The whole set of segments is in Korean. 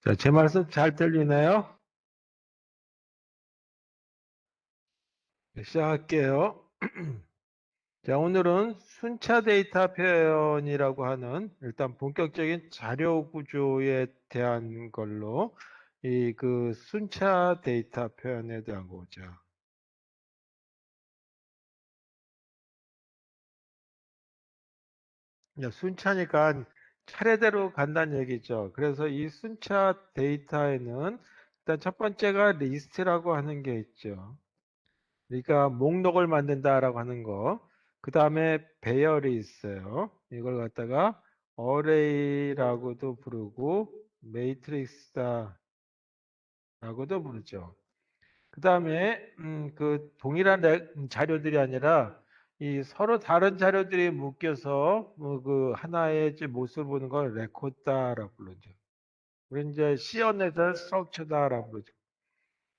자, 제 말씀 잘 들리나요? 네, 시작할게요. 자, 오늘은 순차 데이터 표현이라고 하는 일단 본격적인 자료 구조에 대한 걸로 이 그 순차 데이터 표현에 대한 거죠. 야, 순차니까 차례대로 간다는 얘기죠. 그래서 이 순차 데이터에는 일단 첫 번째가 리스트라고 하는 게 있죠. 그러니까 목록을 만든다라고 하는 거. 그 다음에 배열이 있어요. 이걸 갖다가 어레이라고도 부르고 매트릭스다라고도 부르죠. 그 다음에 그 동일한 자료들이 아니라 이 서로 다른 자료들이 묶여서 뭐 그 하나의 이제 모습을 보는 걸 레코다라고 부르죠. 우리 이제 시언에서 스트럭처다라고 부르죠.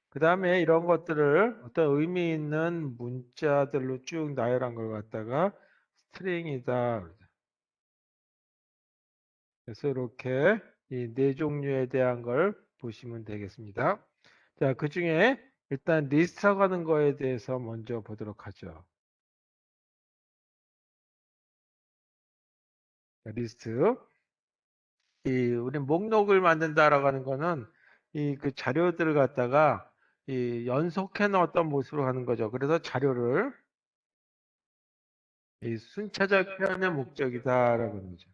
그 다음에 이런 것들을 어떤 의미 있는 문자들로 쭉 나열한 걸 갖다가 스트링이다. 그래서 이렇게 이 네 종류에 대한 걸 보시면 되겠습니다. 자, 그 중에 일단 리스트라고 하는 거에 대해서 먼저 보도록 하죠. 자, 리스트. 우리 목록을 만든다라고 하는 거는 이 그 자료들을 갖다가 이 연속해 놓은 어떤 모습으로 하는 거죠. 그래서 자료를 이 순차적 표현의 목적이다라고 하는 거죠.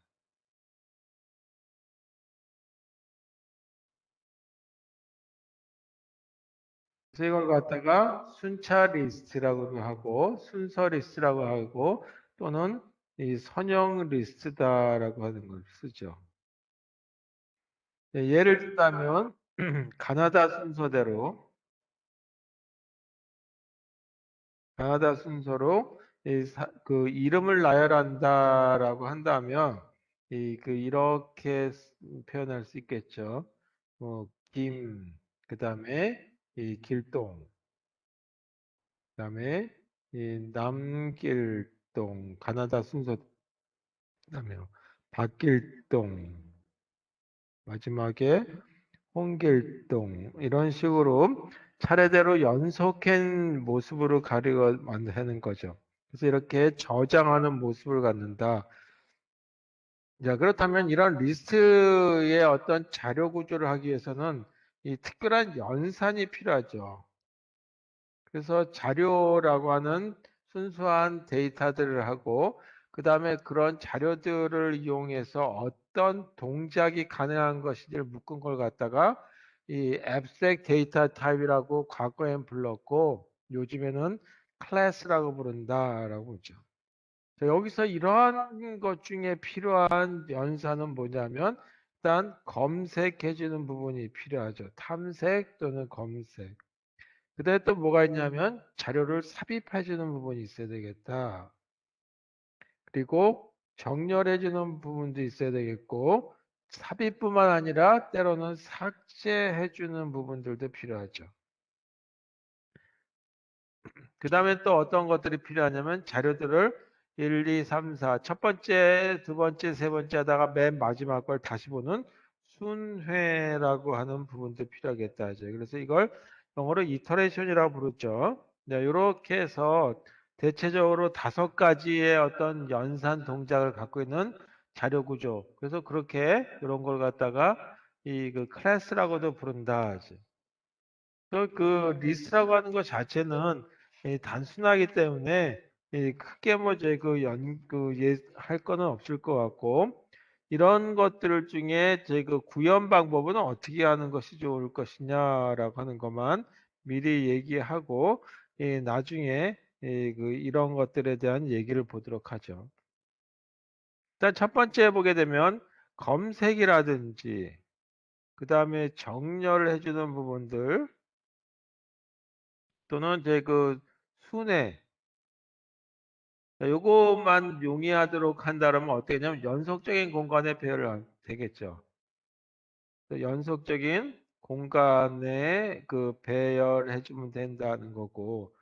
그래서 이걸 갖다가 순차 리스트라고도 하고 순서 리스트라고 하고 또는 이 선형 리스트다라고 하는 걸 쓰죠. 네, 예를 든다면 가나다 순서대로 가나다 순서로 그 이름을 나열한다라고 한다면 이렇게 표현할 수 있겠죠. 그다음에 이 길동, 그다음에 이 남길동, 가나다 순서, 그다음에 박길동, 마지막에 홍길동 이런 식으로 차례대로 연속한 모습으로 가리고 만드는 거죠. 그래서 이렇게 저장하는 모습을 갖는다. 자, 그렇다면 이런 리스트의 어떤 자료 구조를 하기 위해서는 이 특별한 연산이 필요하죠. 그래서 자료라고 하는 순수한 데이터들을 하고 그 다음에 그런 자료들을 이용해서 어떤 동작이 가능한 것인지를 묶은 걸 갖다가 이 abstract data type이라고 과거엔 불렀고 요즘에는 클래스라고 부른다라고 하죠. 자, 여기서 이러한 것 중에 필요한 연산은 뭐냐면 일단 검색해 주는 부분이 필요하죠. 탐색 또는 검색. 그다음에 또 뭐가 있냐면 자료를 삽입해 주는 부분이 있어야 되겠다. 그리고 정렬해 주는 부분도 있어야 되겠고 삽입뿐만 아니라 때로는 삭제해 주는 부분들도 필요하죠. 그다음에 또 어떤 것들이 필요하냐면 자료들을 1, 2, 3, 4, 첫 번째, 두 번째, 세 번째 하다가 맨 마지막 걸 다시 보는 순회라고 하는 부분도 필요하겠다 하죠. 그래서 이걸 영어로 이터레이션이라고 부르죠. 네, 이렇게 해서 대체적으로 5가지의 어떤 연산 동작을 갖고 있는 자료 구조. 그래서 그렇게 이런 걸 갖다가 그 클래스라고도 부른다 하죠. 그 리스트라고 하는 것 자체는 단순하기 때문에 크게 뭐 이제 할 거는 없을 것 같고 이런 것들 중에 제 그 구현 방법은 어떻게 하는 것이 좋을 것이냐라고 하는 것만 미리 얘기하고 나중에 이런 것들에 대한 얘기를 보도록 하죠. 일단 첫 번째 보게 되면 검색이라든지 그 다음에 정렬을 해주는 부분들 또는 이제 그 순회 요것만 용이하도록 한다면 어떻게 되냐면 연속적인 공간에 배열을 되겠죠. 연속적인 공간에 그 배열해 주면 된다는 거고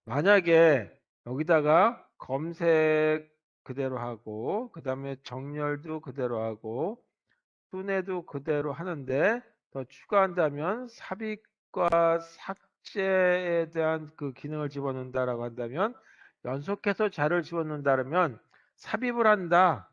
만약에 여기다가 검색 그대로 하고 그 다음에 정렬도 그대로 하고 순회도 그대로 하는데 더 추가한다면 삽입과 삭제에 대한 그 기능을 집어넣는다라고 한다면 연속해서 자료를 집어넣는다면 삽입을 한다라고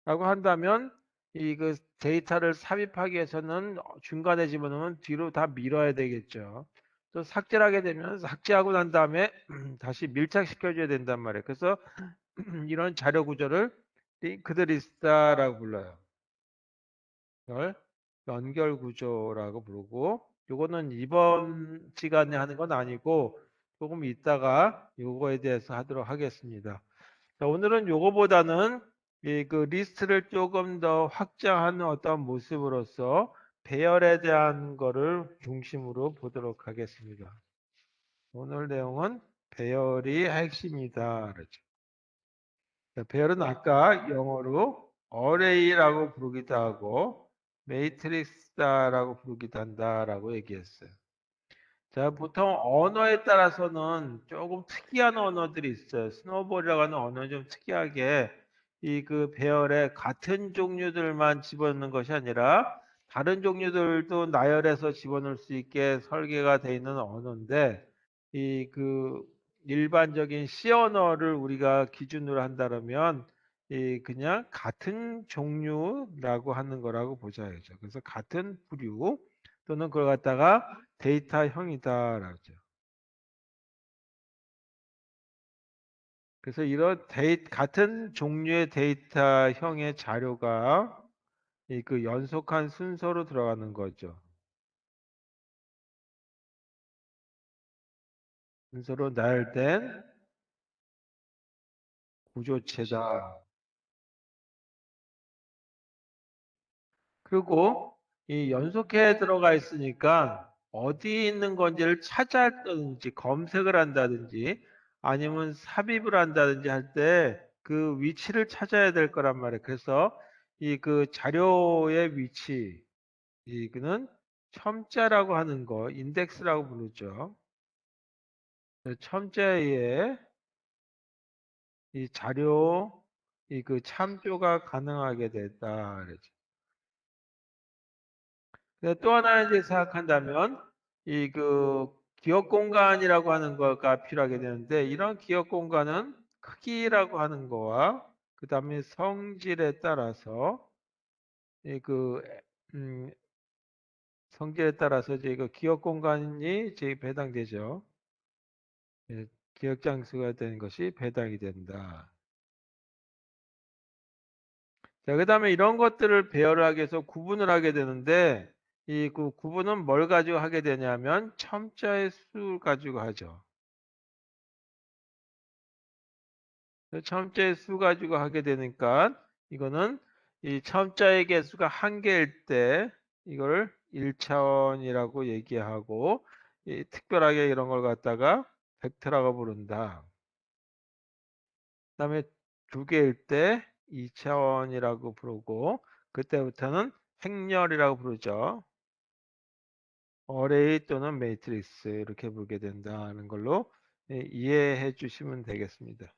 한다면 이 그 데이터를 삽입하기 위해서는 중간에 집어넣으면 뒤로 다 밀어야 되겠죠. 또 삭제를 하게 되면 삭제하고 난 다음에 다시 밀착시켜줘야 된단 말이에요. 그래서 이런 자료 구조를 링크드 리스트라고 불러요. 이걸 연결 구조라고 부르고 요거는 이번 시간에 하는 건 아니고 조금 이따가 요거에 대해서 하도록 하겠습니다. 자, 오늘은 요거보다는 이 그 리스트를 조금 더 확장하는 어떤 모습으로서 배열에 대한 거를 중심으로 보도록 하겠습니다. 오늘 내용은 배열이 핵심이다. 그렇죠. 자, 배열은 아까 영어로 array라고 부르기도 하고 matrix라고 부르기도 한다라고 얘기했어요. 자, 보통 언어에 따라서는 조금 특이한 언어들이 있어요. 스노우볼이라고 하는 언어는 좀 특이하게 이 그 배열에 같은 종류들만 집어넣는 것이 아니라 다른 종류들도 나열해서 집어넣을 수 있게 설계가 되어 있는 언어인데 이 그 일반적인 C 언어를 우리가 기준으로 한다면 이 그냥 같은 종류라고 하는 거라고 보자죠. 그래서 같은 부류 또는 그걸 갖다가 데이터형이다라죠. 그래서 이런 같은 종류의 데이터형의 자료가 이 그 연속한 순서로 들어가는 거죠. 순서로 나열된 구조체다. 그리고 이 연속해 들어가 있으니까 어디 있는 건지를 찾아든지 검색을 한다든지 아니면 삽입을 한다든지 할 때 그 위치를 찾아야 될 거란 말이에요. 그래서 이 그 자료의 위치, 이거는 첨자라고 하는 거, 인덱스라고 부르죠. 첨자에 이 자료, 이 그 참조가 가능하게 됐다. 그러죠. 또 하나 이제 생각한다면 이 그 기억 공간이라고 하는 거가 필요하게 되는데 이런 기억 공간은 크기라고 하는 거와 그 다음에 성질에 따라서 이그 성질에 따라서 이제 그 기억 공간이 이제 배당되죠. 예, 기억 장수가 되는 것이 배당이 된다. 자, 그다음에 이런 것들을 배열을 하기 위해서 구분을 하게 되는데 이 그 구분은 뭘 가지고 하게 되냐면 첨자의 수 가지고 하죠. 첨자의 수 가지고 하게 되니까 이거는 이 첨자의 개수가 한 개일 때 이걸 1차원이라고 얘기하고 이 특별하게 이런 걸 갖다가 벡터라고 부른다. 그다음에 두 개일 때 2차원이라고 부르고 그때부터는 행렬이라고 부르죠. 어레이 또는 매트릭스 이렇게 부르게 된다는 걸로 이해해 주시면 되겠습니다.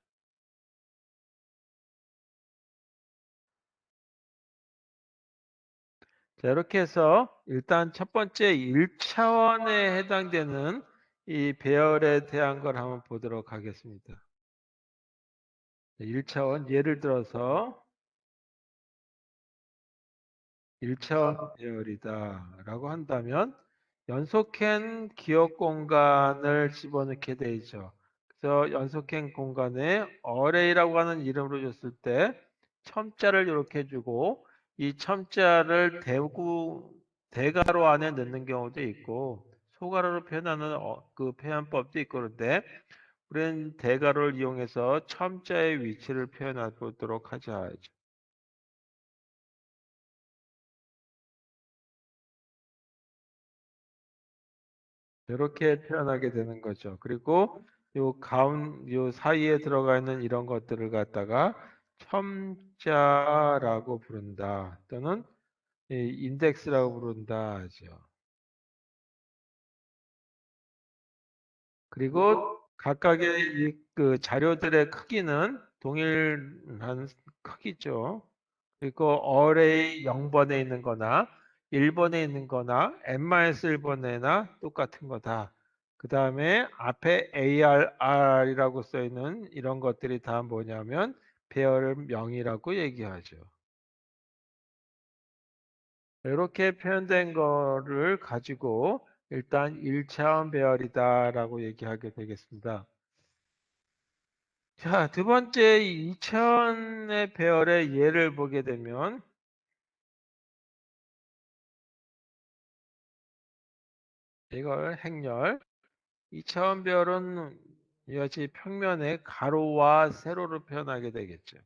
자, 이렇게 해서 일단 첫 번째 1차원에 해당되는 이 배열에 대한 걸 한번 보도록 하겠습니다. 1차원 예를 들어서 1차원 배열이다라고 한다면 연속행 기억 공간을 집어넣게 되죠. 그래서 연속행 공간에 어레이라고 하는 이름으로 줬을 때 첨자를 이렇게 주고 이 첨자를 대가로 안에 넣는 경우도 있고 소가로로 표현하는 그 표현법도 있고 그런데 우리는 대가로를 이용해서 첨자의 위치를 표현해 보도록 하자. 이렇게 표현하게 되는 거죠. 그리고 요 사이에 들어가 있는 이런 것들을 갖다가 첨자라고 부른다. 또는 이 인덱스라고 부른다 하죠. 그리고 각각의 그 자료들의 크기는 동일한 크기죠. 그리고 어레이 0번에 있는 거나 1번에 있는 거나 n-1번에나 똑같은 거다. 그 다음에 앞에 ARR이라고 써 있는 이런 것들이 다 뭐냐면 배열명이라고 얘기하죠. 이렇게 표현된 거를 가지고 일단 1차원 배열이다라고 얘기하게 되겠습니다. 자, 두 번째 2차원의 배열의 예를 보게 되면 이걸 행렬 2차원 배열은 이같이 평면의 가로와 세로로 표현하게 되겠죠.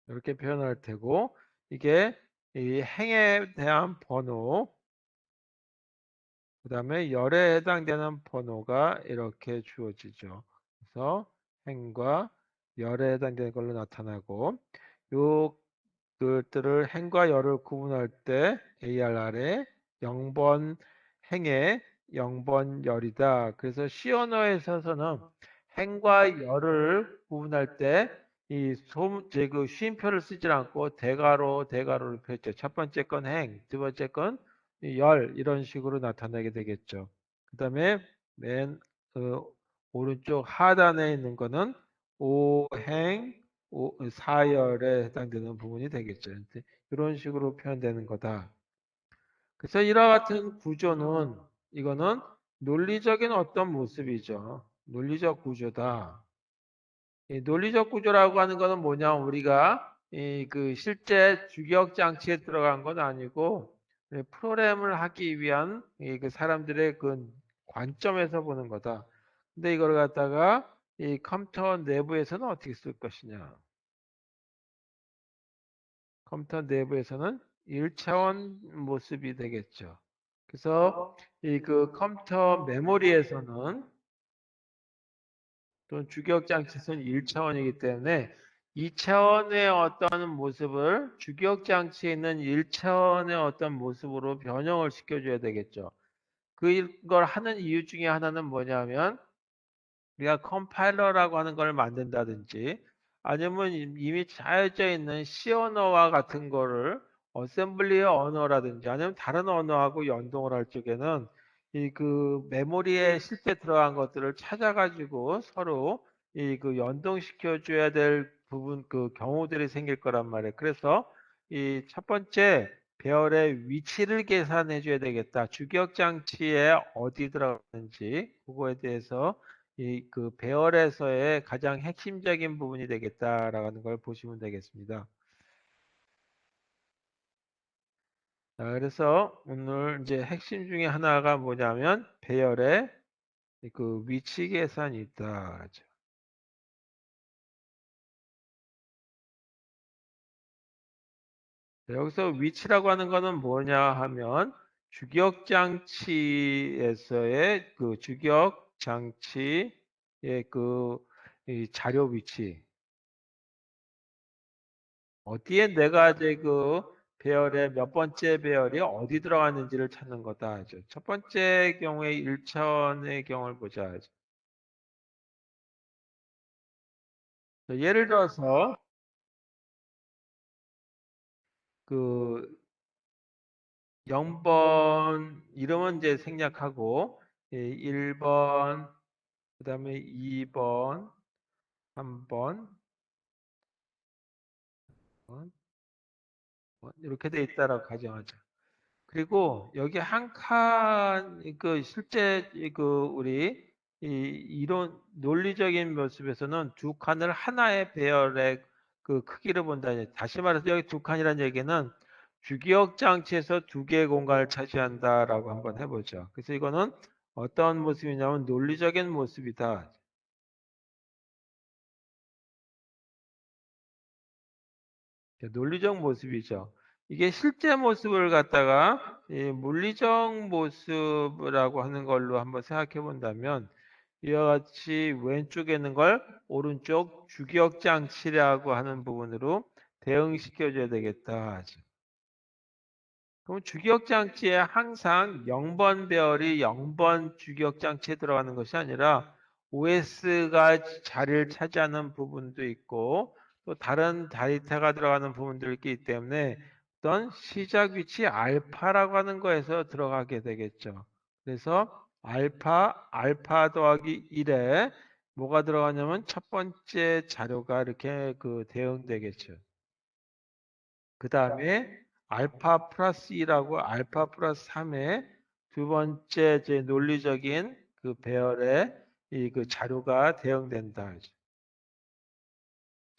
이렇게 표현할 테고 이게 이 행에 대한 번호 그 다음에 열에 해당되는 번호가 이렇게 주어지죠. 그래서 행과 열에 해당되는 걸로 나타나고 요 그것들을 행과 열을 구분할 때 ARR에 0번 행에 0번 열이다. 그래서 시 언어에 있어서는 행과 열을 구분할 때 이 그 쉼표를 쓰지 않고 대괄호 대괄호를 펼쳐 첫 번째 건 행, 두 번째 건 열 이런 식으로 나타나게 되겠죠. 그 다음에 맨 오른쪽 하단에 있는 거는 오행 사열에 해당되는 부분이 되겠죠. 이런 식으로 표현되는 거다. 그래서 이와 같은 구조는 이거는 논리적인 어떤 모습이죠. 논리적 구조다. 이 논리적 구조라고 하는 거는 뭐냐? 우리가 그 실제 주기억 장치에 들어간 건 아니고 프로그램을 하기 위한 그 사람들의 그 관점에서 보는 거다. 근데 이걸 갖다가 이 컴퓨터 내부에서는 어떻게 쓸 것이냐? 컴퓨터 내부에서는 1차원 모습이 되겠죠. 그래서 이 그 컴퓨터 메모리에서는 또는 주기억 장치에서는 1차원이기 때문에 2차원의 어떤 모습을 주기억 장치에 있는 1차원의 어떤 모습으로 변형을 시켜줘야 되겠죠. 그걸 하는 이유 중에 하나는 뭐냐면 우리가 컴파일러라고 하는 걸 만든다든지 아니면 이미 짜여져 있는 C 언어와 같은 거를 어셈블리 언어라든지 아니면 다른 언어하고 연동을 할 적에는 이 그 메모리에 실제 들어간 것들을 찾아가지고 서로 이 그 연동시켜 줘야 될 부분 그 경우들이 생길 거란 말이에요. 그래서 이 첫 번째 배열의 위치를 계산해 줘야 되겠다. 주기억 장치에 어디 들어가는지 그거에 대해서 이 그 배열에서의 가장 핵심적인 부분이 되겠다라는 걸 보시면 되겠습니다. 자, 그래서 오늘 이제 핵심 중에 하나가 뭐냐면 배열의 그 위치 계산이 있다. 여기서 위치라고 하는 거는 뭐냐 하면 주기억 장치에서의 그 주기억 장치의 이 자료 위치 어디에 내가 이제 그 배열의 몇 번째 배열이 어디 들어갔는지를 찾는 거다 하죠. 첫 번째 경우에 1차원의 경우를 보자 하죠. 예를 들어서 그 0번 이름은 이제 생략하고 1번 그다음에 2번 3번 이렇게 돼 있다라고 가정하자. 그리고 여기 한 칸, 그 실제 그 우리 이 이론 논리적인 모습에서는 두 칸을 하나의 배열의 그 크기를 본다. 다시 말해서 여기 두 칸이라는 얘기는 주기억 장치에서 두 개의 공간을 차지한다라고 한번 해보죠. 그래서 이거는 어떤 모습이냐면 논리적인 모습이다. 논리적 모습이죠. 이게 실제 모습을 갖다가 이 물리적 모습이라고 하는 걸로 한번 생각해 본다면 이와 같이 왼쪽에 있는 걸 오른쪽 주기억 장치라고 하는 부분으로 대응시켜 줘야 되겠다. 그럼 주기억 장치에 항상 0번 배열이 0번 주기억 장치에 들어가는 것이 아니라 OS가 자리를 차지하는 부분도 있고 또 다른 데이터가 들어가는 부분들이 있기 때문에 어떤 시작 위치 알파라고 하는 거에서 들어가게 되겠죠. 그래서 알파 더하기 1에 뭐가 들어가냐면 첫 번째 자료가 이렇게 대응되겠죠. 그 다음에 알파 플러스 2라고 알파 플러스 3에 두 번째 제 논리적인 배열의 자료가 대응된다.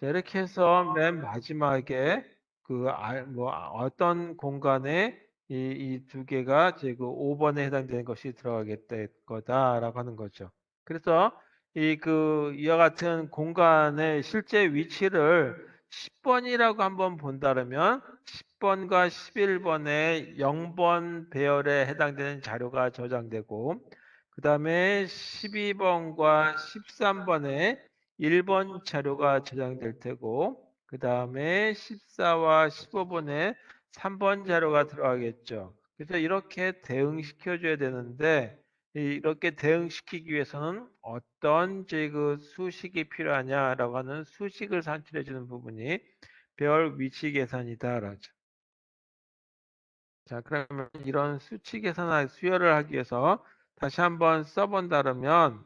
자, 이렇게 해서 맨 마지막에 어떤 공간에 이 두 개가 제 5번에 해당되는 것이 들어가겠다 거다라고 하는 거죠. 그래서 이와 같은 공간의 실제 위치를 10번이라고 한번 본다면 10번과 11번에 0번 배열에 해당되는 자료가 저장되고 그 다음에 12번과 13번에 1번 자료가 저장될 테고 그 다음에 14와 15번에 3번 자료가 들어가겠죠. 그래서 이렇게 대응시켜 줘야 되는데 이렇게 대응시키기 위해서는 어떤 수식이 필요하냐라고 하는 수식을 산출해 주는 부분이 배열 위치 계산이다라죠. 자, 그러면 이런 수치 계산할 수열을 하기 위해서 다시 한번 써본다면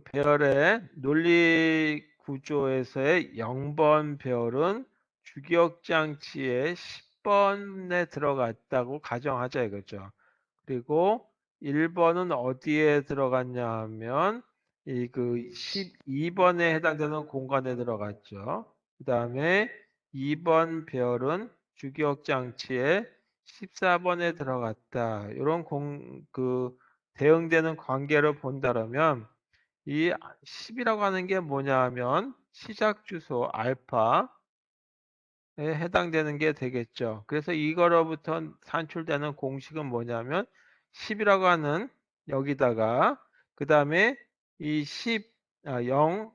배열의 논리 구조에서의 0번 배열은 주기억 장치의 10번에 들어갔다고 가정하자 이거죠. 그리고 1번은 어디에 들어갔냐 하면 12번에 해당되는 공간에 들어갔죠. 그 다음에 2번 배열은 주기억 장치의 14번에 들어갔다. 이런 대응되는 관계를 본다면 이 10이라고 하는 게 뭐냐 하면 시작 주소 알파에 해당되는 게 되겠죠. 그래서 이거로부터 산출되는 공식은 뭐냐면 10이라고 하는 여기다가 그 다음에 이 10, 0,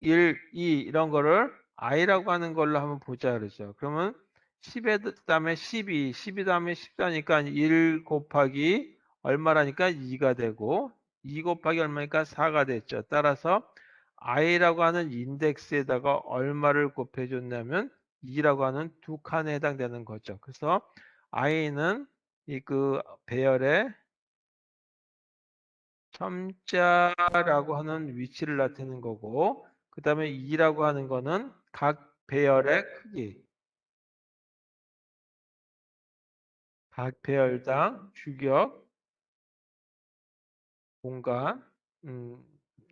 1, 2 이런 거를 i라고 하는 걸로 한번 보자 그러죠. 그러면 10에 다음에 12, 12 다음에 14니까 1 곱하기 얼마라니까 2가 되고 2 곱하기 얼마니까 4가 됐죠. 따라서 i라고 하는 인덱스에다가 얼마를 곱해줬냐면 2라고 하는 두 칸에 해당되는 거죠. 그래서 i는 배열의 첨자라고 하는 위치를 나타내는 거고 그 다음에 2라고 하는 거는 각 배열의 크기, 각 배열당 주격, 공간,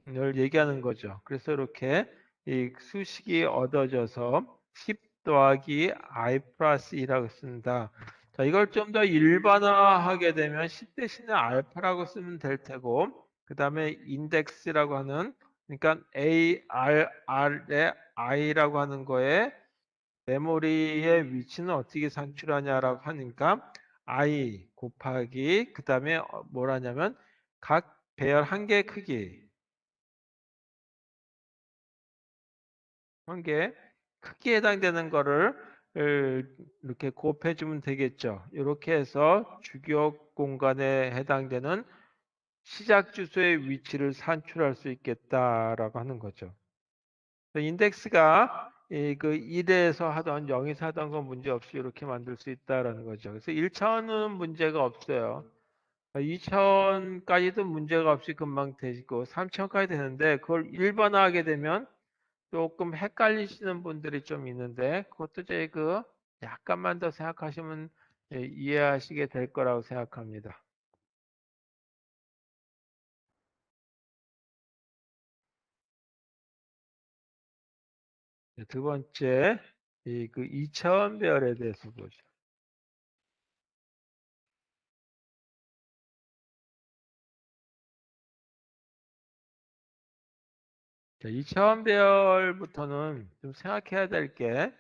을 얘기하는 거죠. 그래서 이렇게 이 수식이 얻어져서 10 더하기 i 플러스 2라고 쓴다. 자, 이걸 좀 더 일반화하게 되면 10 대신에 알파라고 쓰면 될 테고, 그 다음에 인덱스라고 하는, 그러니까 ARR의 i라고 하는 거에 메모리의 위치는 어떻게 산출하냐라고 하니까 i 곱하기 그 다음에 뭐라냐면 각 배열 한 개 크기 한 개 크기에 해당되는 거를 이렇게 곱해 주면 되겠죠. 이렇게 해서 주기억 공간에 해당되는 시작 주소의 위치를 산출할 수 있겠다라고 하는 거죠. 인덱스가 1에서 하던 0에서 하던 건 문제 없이 이렇게 만들 수 있다라는 거죠. 그래서 1차원은 문제가 없어요. 2차원까지도 문제가 없이 금방 되고 3차원까지 되는데 그걸 일반화하게 되면 조금 헷갈리시는 분들이 좀 있는데 그것도 저희 약간만 더 생각하시면 이해하시게 될 거라고 생각합니다. 두 번째, 2차원 배열에 대해서 보죠. 자, 2차원 배열부터는 좀 생각해야 될 게,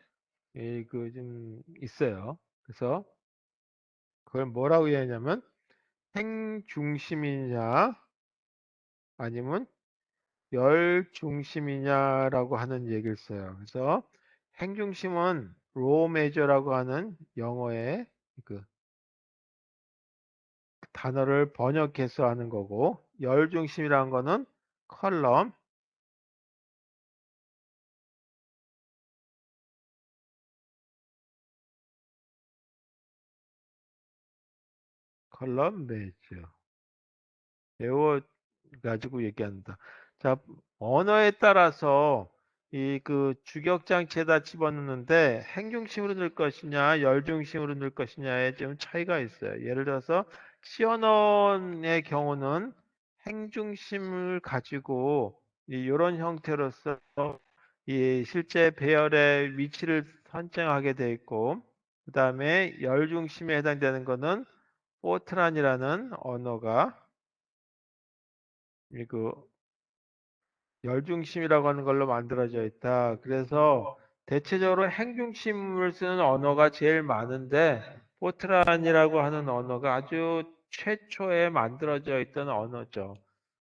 좀 있어요. 그래서 그걸 뭐라고 이해하냐면, 행중심이냐, 아니면 열중심이냐라고 하는 얘기를 써요. 그래서 행중심은 로우 메저라고 하는 영어의 그 단어를 번역해서 하는 거고, 열중심이라는 거는 컬럼, 컬럼 매죠. 배워 가지고 얘기한다. 자, 언어에 따라서 이 그 주격 장치에다 집어넣는데 행중심으로 넣을 것이냐, 열중심으로 넣을 것이냐에 좀 차이가 있어요. 예를 들어서 시언어의 경우는 행중심을 가지고 이런 형태로서 이 실제 배열의 위치를 선정하게 돼 있고, 그다음에 열중심에 해당되는 거는 포트란이라는 언어가 그 열중심이라고 하는 걸로 만들어져 있다. 그래서 대체적으로 행중심을 쓰는 언어가 제일 많은데 포트란이라고 하는 언어가 아주 최초에 만들어져 있던 언어죠.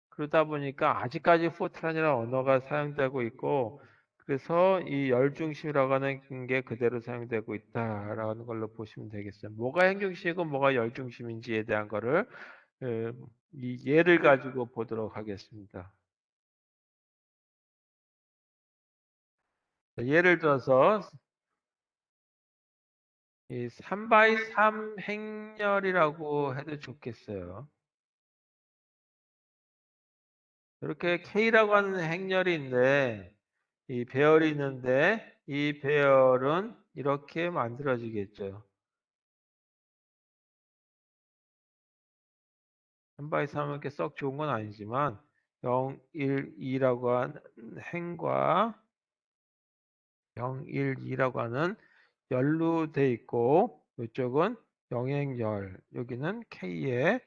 그러다 보니까 아직까지 포트란이라는 언어가 사용되고 있고, 그래서 이 열중심이라고 하는 게 그대로 사용되고 있다라는 걸로 보시면 되겠어요. 뭐가 행중심이고 뭐가 열중심인지에 대한 거를 어, 이 예를 가지고 보도록 하겠습니다. 예를 들어서 이 3 x 3 행렬이라고 해도 좋겠어요. 이렇게 K라고 하는 행렬인데 이 배열이 있는데 이 배열은 이렇게 만들어지겠죠. 3 x 3은 이렇게 썩 좋은 건 아니지만 0, 1, 2라고 하는 행과 0, 1, 2라고 하는 열로 돼 있고 이쪽은 영행열, 여기는 K의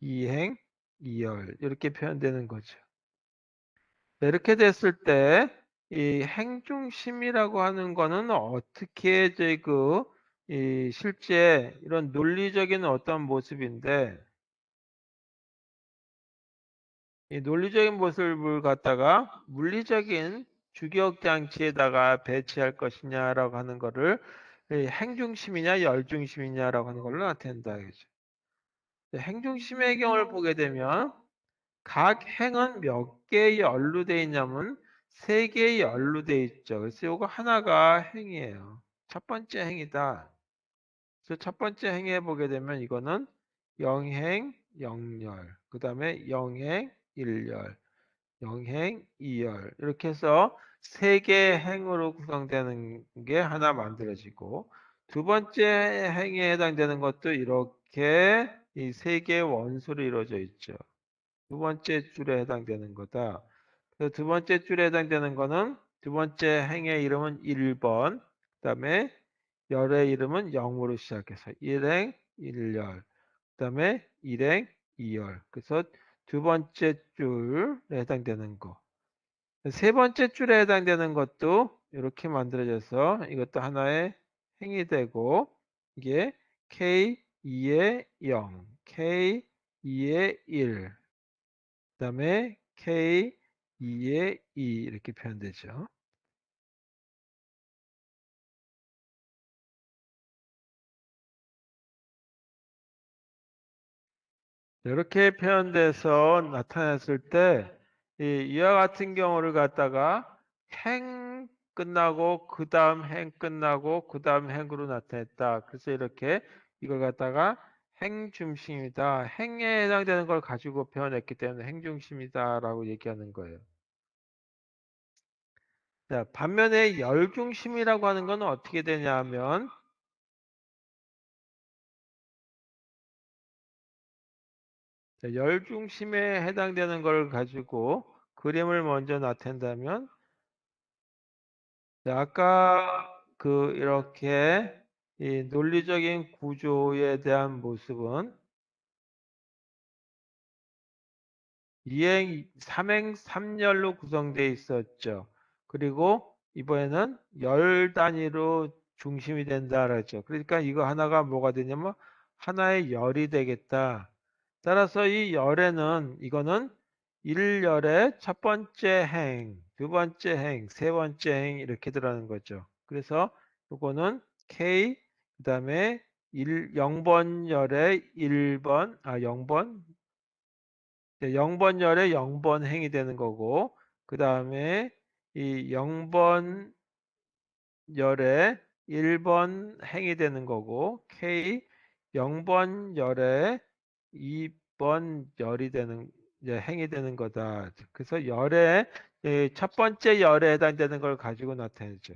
이행, 이열 이렇게 표현되는 거죠. 네, 이렇게 됐을 때 이 행중심이라고 하는 거는 어떻게 이제 이 실제 이런 논리적인 어떤 모습인데 이 논리적인 모습을 갖다가 물리적인 주격 장치에다가 배치할 것이냐라고 하는 거를 이 행중심이냐 열중심이냐라고 하는 걸로 나타낸다. 그죠? 행중심의 경우를 보게 되면 각 행은 몇 개의 열로 되어 있냐면 세 개의 열로 되어 있죠. 그래서 이거 하나가 행이에요. 첫 번째 행이다. 그래서 첫 번째 행에 보게 되면 이거는 영행, 영열, 그 다음에 영행, 일열, 영행, 이열 이렇게 해서 세 개의 행으로 구성되는 게 하나 만들어지고 두 번째 행에 해당되는 것도 이렇게 이 세 개의 원소로 이루어져 있죠. 두 번째 줄에 해당되는 거다. 그래서 두 번째 줄에 해당되는 거는 두 번째 행의 이름은 1번, 그다음에 열의 이름은 0으로 시작해서 1행, 1열, 그다음에 1행, 2열. 그래서 두 번째 줄에 해당되는 거. 세 번째 줄에 해당되는 것도 이렇게 만들어져서 이것도 하나의 행이 되고 이게 K2의 0, K2의 1, 그다음에 K2의 2 이렇게 표현되죠. 이렇게 표현돼서 나타냈을 때 이와 같은 경우를 갖다가 행 끝나고 그 다음 행 끝나고 그 다음 행으로 나타냈다. 그래서 이렇게 이걸 갖다가 행중심이다. 행에 해당되는 걸 가지고 표현했기 때문에 행중심이다라고 얘기하는 거예요. 자, 반면에 열중심이라고 하는 건 어떻게 되냐 하면 자, 열중심에 해당되는 걸 가지고 그림을 먼저 나타낸다면 자, 아까 이렇게 이 논리적인 구조에 대한 모습은 이행, 삼행, 삼열로 구성되어 있었죠. 그리고 이번에는 열 단위로 중심이 된다 그랬죠. 그러니까 이거 하나가 뭐가 되냐면 하나의 열이 되겠다. 따라서 이 열에는 이거는 일열의 첫 번째 행, 두 번째 행, 세 번째 행 이렇게 들어가는 거죠. 그래서 이거는 K 그다음에 0번 열의 1번 0번 0번 열의 0번 행이 되는 거고 그다음에 이 0번 열의 1번 행이 되는 거고 K 0번 열의 2번 열이 되는 이제 행이 되는 거다. 그래서 열의 첫 번째 열에 해당되는 걸 가지고 나타내죠.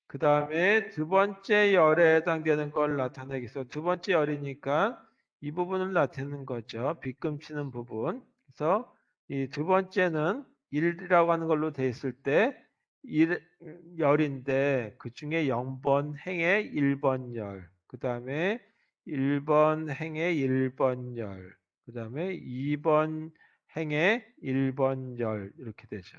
그 다음에 두 번째 열에 해당되는 걸 나타내기 위해서 두 번째 열이니까 이 부분을 나타내는 거죠. 빗금치는 부분. 그래서 이 두 번째는 1이라고 하는 걸로 돼 있을 때 1, 열인데 그 중에 0번 행의 1번 열. 그 다음에 1번 행의 1번 열. 그 다음에 2번 행의 1번 열. 이렇게 되죠.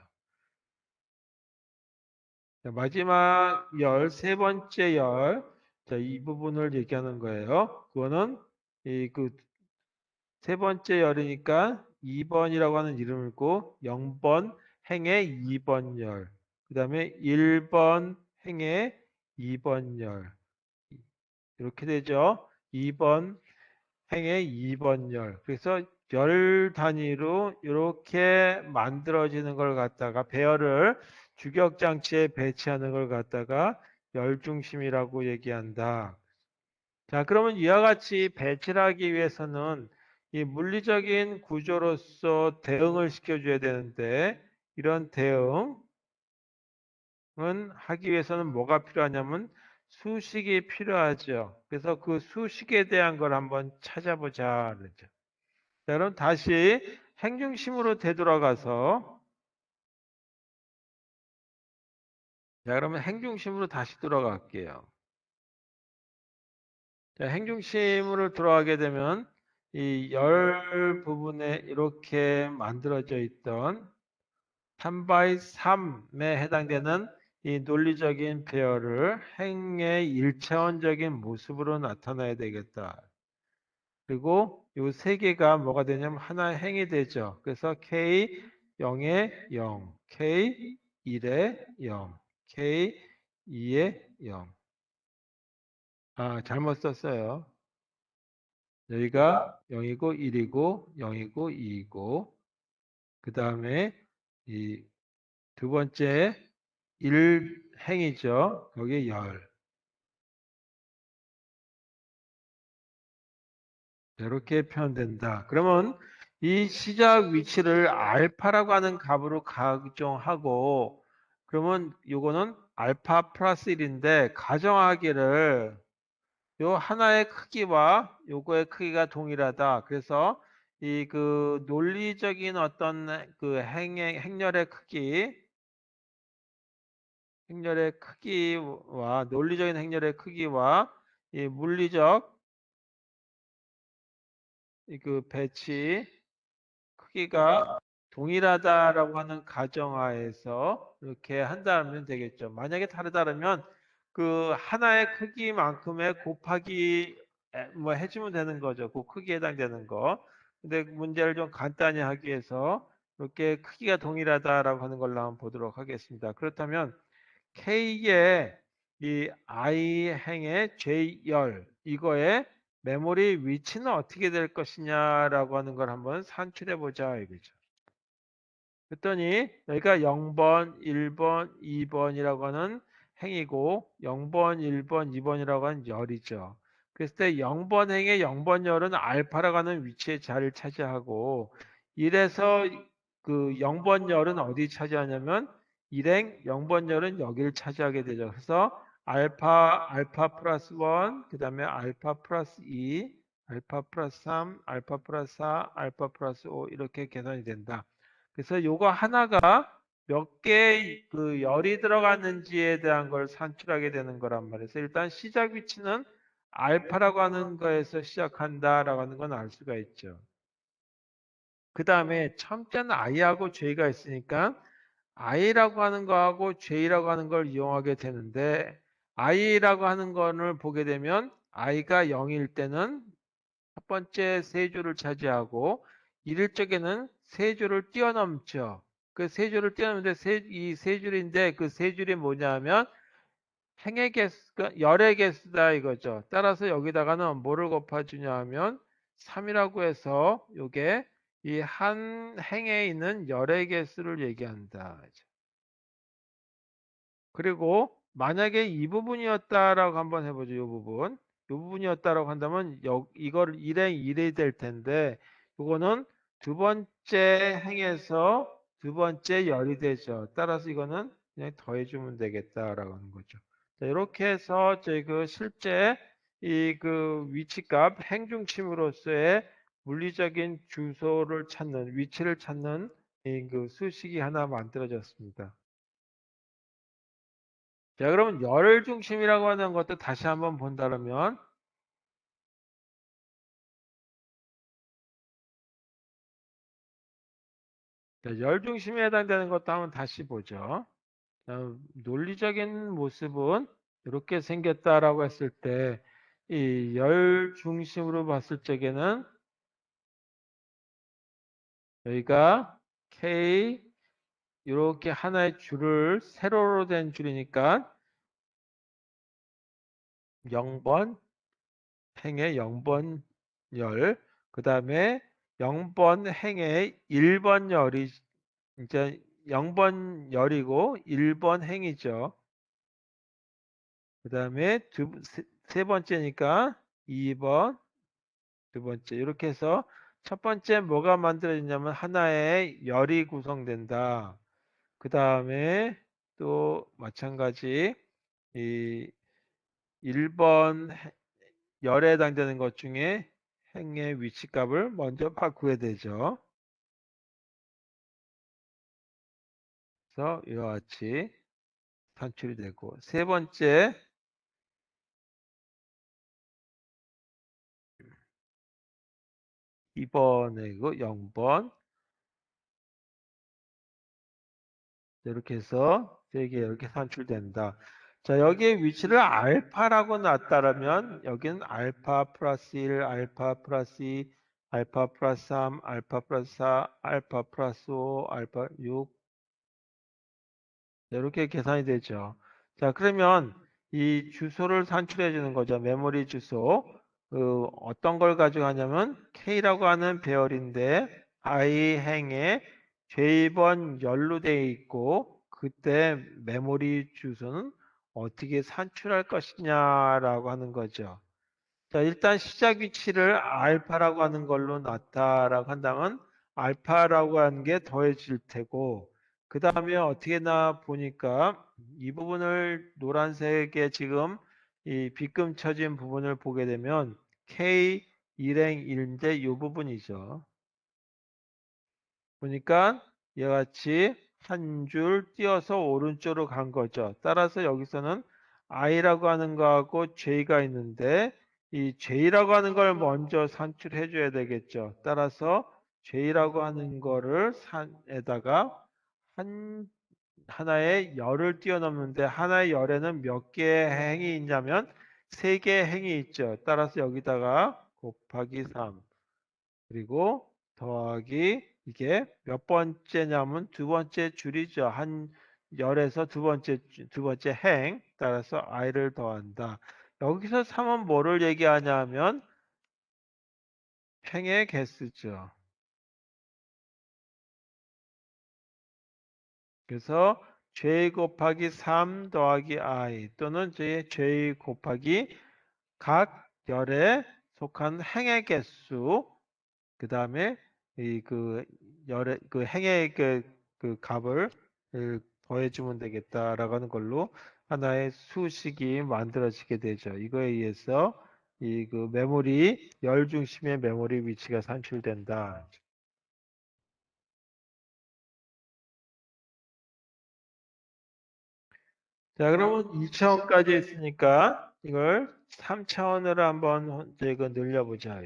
자, 마지막 열, 세 번째 열. 자, 이 부분을 얘기하는 거예요. 그거는 그 세 번째 열이니까 2번이라고 하는 이름을 고 0번 행의 2번 열. 그 다음에 1번 행의 2번 열. 이렇게 되죠. 2번 행의 2번 열. 그래서 열 단위로 이렇게 만들어지는 걸 갖다가 배열을 주격장치에 배치하는 걸 갖다가 열중심이라고 얘기한다. 자, 그러면 이와 같이 배치를 하기 위해서는 이 물리적인 구조로서 대응을 시켜줘야 되는데 이런 대응은 하기 위해서는 뭐가 필요하냐면 수식이 필요하죠. 그래서 그 수식에 대한 걸 한번 찾아보자. 그러죠. 자, 그럼 다시 행중심으로 되돌아가서 자, 그러면 행중심으로 다시 돌아갈게요. 자, 행중심으로 돌아가게 되면 이 열 부분에 이렇게 만들어져 있던 3 x 3에 해당되는 이 논리적인 배열을 행의 일차원적인 모습으로 나타내야 되겠다. 그리고 이 세 개가 뭐가 되냐면 하나의 행이 되죠. 그래서 K 0에 0, K 1에 0, K 2에 0. 아, 잘못 썼어요. 여기가 0이고 1이고 0이고 2이고 그 다음에 이 두 번째 1행이죠. 거기에 열. 이렇게 표현된다. 그러면 이 시작 위치를 알파라고 하는 값으로 가정하고 그러면 요거는 알파 플러스 1인데 가정하기를 요 하나의 크기와 요거의 크기가 동일하다. 그래서 이 그 논리적인 어떤 그 행렬의 크기, 행렬의 크기와 논리적인 행렬의 크기와 이 물리적 이 그 배치 크기가 동일하다라고 하는 가정하에서 이렇게 한다면 되겠죠. 만약에 다르다면 그 하나의 크기만큼의 곱하기 뭐 해주면 되는 거죠. 그 크기에 해당되는 거. 근데 문제를 좀 간단히 하기 위해서 이렇게 크기가 동일하다라고 하는 걸로 한번 보도록 하겠습니다. 그렇다면 K의 이 I 행의 J열 이거의 메모리 위치는 어떻게 될 것이냐라고 하는 걸 한번 산출해 보자 이거죠. 그랬더니 여기가 0번, 1번, 2번이라고 하는 행이고 0번, 1번, 2번이라고 하는 열이죠. 그랬을 때 0번 행의 0번 열은 알파라고 하는 위치에 자리를 차지하고 1에서 그 0번 열은 어디 차지하냐면 1행 0번 열은 여기를 차지하게 되죠. 그래서 알파 플러스 1, 그 다음에 알파 플러스 2, 알파 플러스 3, 알파 플러스 4, 알파 플러스 5 이렇게 계산이 된다. 그래서 요거 하나가 몇 개의 그 열이 들어갔는지에 대한 걸 산출하게 되는 거란 말이에요. 그래서 일단 시작 위치는 알파라고 하는 거에서 시작한다라고 하는 건 알 수가 있죠. 그 다음에 첨자는 i하고 j가 있으니까 i라고 하는 거하고 j라고 하는 걸 이용하게 되는데 i라고 하는 거를 보게 되면 i가 0일 때는 첫 번째 세 줄을 차지하고 일일 적에는 세 줄을 뛰어넘죠. 그 세 줄을 뛰어넘는데 이 세 줄인데 그 세 줄이 뭐냐 하면 행의 개수가 열의 개수다 이거죠. 따라서 여기다가는 뭐를 곱해주냐 하면 3이라고 해서 요게 이 한 행에 있는 열의 개수를 얘기한다. 그리고 만약에 이 부분이었다라고 한번 해보죠. 이 부분. 부분이었다라고 한다면 이걸 일행 1이 될 텐데 이거는 두 번째 행에서 두 번째 열이 되죠. 따라서 이거는 그냥 더해주면 되겠다라고 하는 거죠. 자, 이렇게 해서 저희 그 실제 이 그 위치값 행중심으로서의 물리적인 주소를 찾는 위치를 찾는 이 그 수식이 하나 만들어졌습니다. 자, 그러면 열 중심이라고 하는 것도 다시 한번 본다면 열 중심에 해당되는 것도 한번 다시 보죠. 논리적인 모습은 이렇게 생겼다라고 했을 때 이 열 중심으로 봤을 적에는 여기가 K 이렇게 하나의 줄을 세로로 된 줄이니까 0번 행의 0번 열, 그 다음에 0번 행의 1번 열이 이제 0번 열이고 1번 행이죠. 그 다음에 세 번째니까 2번, 두 번째. 이렇게 해서 첫 번째 뭐가 만들어지냐면 하나의 열이 구성된다. 그 다음에 또 마찬가지 이 1번 열에 해당되는 것 중에 행의 위치값을 먼저 바꾸어야 되죠. 그래서 이와 같이 산출이 되고 세 번째 2번이고 0번 이렇게 해서 세 개 이렇게 산출된다. 자, 여기에 위치를 알파라고 놨다라면 여기는 알파 플러스 1, 알파 플러스 2, 알파 플러스 3, 알파 플러스 4, 알파 플러스 5, 알파 6 이렇게 계산이 되죠. 자, 그러면 이 주소를 산출해 주는 거죠. 메모리 주소. 어떤 걸 가지고 하냐면 K라고 하는 배열인데 I 행에 J번 열로 되어 있고 그때 메모리 주소는 어떻게 산출할 것이냐라고 하는 거죠. 자, 일단 시작 위치를 알파라고 하는 걸로 놨다라고 한다면 알파라고 하는 게 더해질 테고 그 다음에 어떻게 나 보니까 이 부분을 노란색에 지금 이 빗금 쳐진 부분을 보게 되면 K 일행 1인데 이 부분이죠. 보니까 이와 같이 한 줄 띄어서 오른쪽으로 간 거죠. 따라서 여기서는 I라고 하는 거하고 J가 있는데 이 J라고 하는 걸 먼저 산출해 줘야 되겠죠. 따라서 J라고 하는 거를 산에다가 한 하나의 열을 뛰어넘는데 하나의 열에는 몇 개의 행이 있냐면 세 개의 행이 있죠. 따라서 여기다가 곱하기 3 그리고 더하기 이게 몇 번째냐면 두 번째 줄이죠. 한 열에서 두 번째 행 따라서 i를 더한다. 여기서 3은 뭐를 얘기하냐면 행의 개수죠. 그래서 j 곱하기 3 더하기 i 또는 j 곱하기 각 열에 속한 행의 개수 그 다음에 이 그 열의 그 행의 그 값을 더해주면 되겠다라고 하는 걸로 하나의 수식이 만들어지게 되죠. 이거에 의해서 이 그 메모리 열 중심의 메모리 위치가 산출된다. 자, 그러면 2차원까지 했으니까 이걸 3차원으로 한번 이제 이거 늘려보자.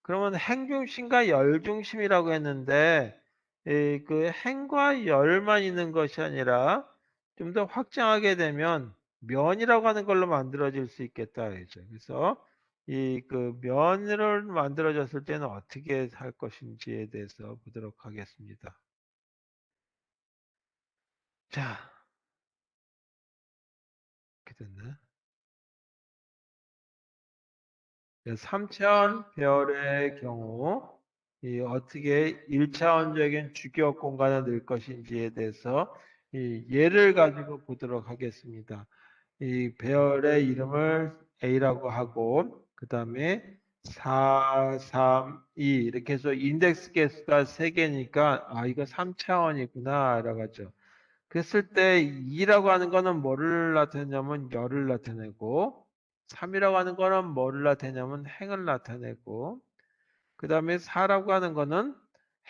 그러면 행중심과 열중심이라고 했는데 그 행과 열만 있는 것이 아니라 좀 더 확장하게 되면 면이라고 하는 걸로 만들어질 수 있겠다 그죠. 그래서 이 그 면을 만들어졌을 때는 어떻게 할 것인지에 대해서 보도록 하겠습니다. 자, 이렇게 됐네. 3차원 배열의 경우 이 어떻게 1차원적인 주기억 공간을 넣을 것인지에 대해서 이 예를 가지고 보도록 하겠습니다. 이 배열의 이름을 A라고 하고 그 다음에 4, 3, 2 이렇게 해서 인덱스 개수가 3개니까 아 이거 3차원이구나 라고 하죠. 그랬을 때 2라고 하는 거는 뭐를 나타내냐면 열을 나타내고 3이라고 하는 거는 뭐를 나타내냐면 행을 나타내고 그 다음에 4라고 하는 거는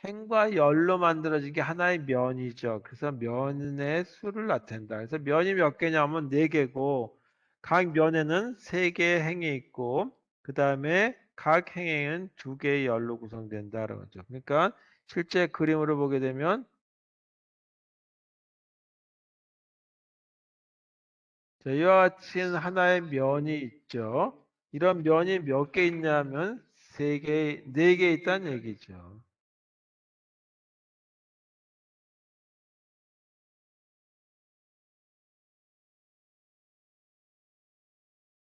행과 열로 만들어진 게 하나의 면이죠. 그래서 면의 수를 나타낸다. 그래서 면이 몇 개냐면 4개고 각 면에는 3개의 행이 있고 그 다음에 각 행에는 2개의 열로 구성된다라고 하죠. 그러니까 실제 그림으로 보게 되면 자, 이와 같이 하나의 면이 있죠. 이런 면이 몇 개 있냐면 3개, 4개 있다는 얘기죠.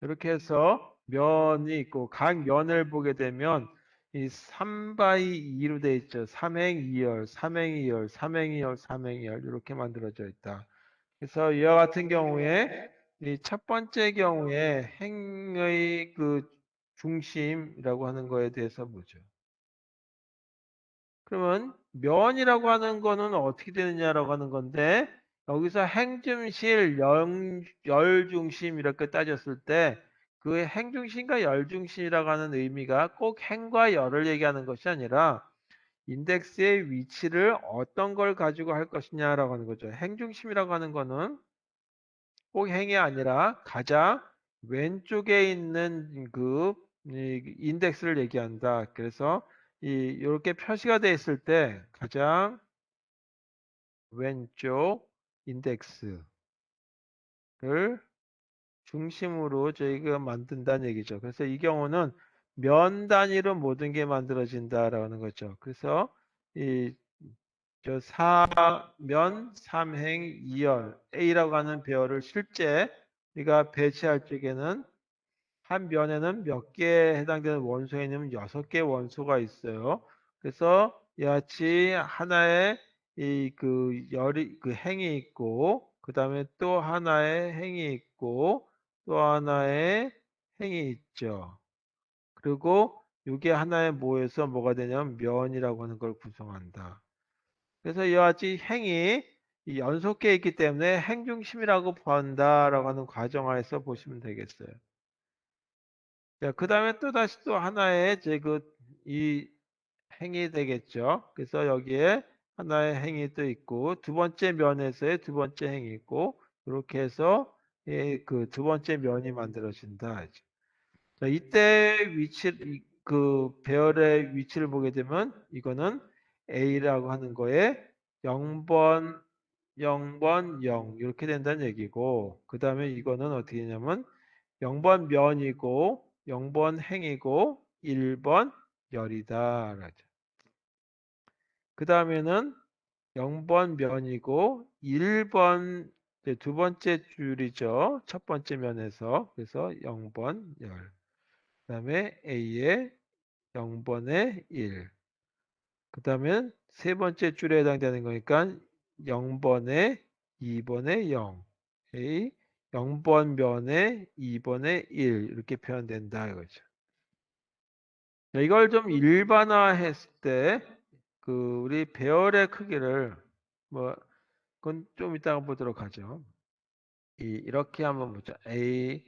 이렇게 해서 면이 있고 각 면을 보게 되면 이 3바이 2로 돼 있죠. 삼행이열, 삼행이열, 삼행이열, 삼행이열 이렇게 만들어져 있다. 그래서 이와 같은 경우에 이 첫 번째 경우에 행의 그 중심이라고 하는 거에 대해서 보죠. 그러면 면이라고 하는 거는 어떻게 되느냐라고 하는 건데 여기서 행중실, 열중심 이렇게 따졌을 때 그 행중심과 열중심이라고 하는 의미가 꼭 행과 열을 얘기하는 것이 아니라 인덱스의 위치를 어떤 걸 가지고 할 것이냐라고 하는 거죠. 행중심이라고 하는 거는 꼭 행이 아니라 가장 왼쪽에 있는 이 인덱스를 얘기한다. 그래서 이렇게 표시가 되어 있을 때 가장 왼쪽 인덱스를 중심으로 저희가 만든다는 얘기죠. 그래서 이 경우는 면 단위로 모든 게 만들어진다라는 거죠. 그래서 이 저 사면 삼행 이열 A라고 하는 배열을 실제 우리가 배치할 적에는 한 면에는 몇 개에 해당되는 원소에 있는 6개 원소가 있어요. 그래서 이같이 하나의 열이 그 행이 있고 그다음에 또 하나의 행이 있고 또 하나의 행이 있죠. 그리고 이게 하나의 모여서 뭐가 되냐면 면이라고 하는 걸 구성한다. 그래서 이와 같이 행이 이 연속계에 있기 때문에 행중심이라고 본다라고 하는 과정하에서 보시면 되겠어요. 자, 그 다음에 또 다시 또 하나의 이 행이 되겠죠. 그래서 여기에 하나의 행이 또 있고 두 번째 면에서의 두 번째 행이 있고 이렇게 해서 그 두 번째 면이 만들어진다. 자, 이때 그 배열의 위치를 보게 되면 이거는 A라고 하는 거에 0번, 0번, 0 이렇게 된다는 얘기고 그 다음에 이거는 어떻게 되냐면 0번 면이고 0번 행이고 1번 열이다. 그 다음에는 0번 면이고 1번 두 번째 줄이죠. 첫 번째 면에서 그래서 0번 열. 그 다음에 A의 0번의 1. 그 다음에 세 번째 줄에 해당되는 거니까 0번에 2번에 0. A 0번 면에 2번에 1 이렇게 표현된다 이거죠. 이걸 좀 일반화했을 때 그 우리 배열의 크기를 뭐 그건 좀 이따가 보도록 하죠. 이렇게 한번 보죠. A,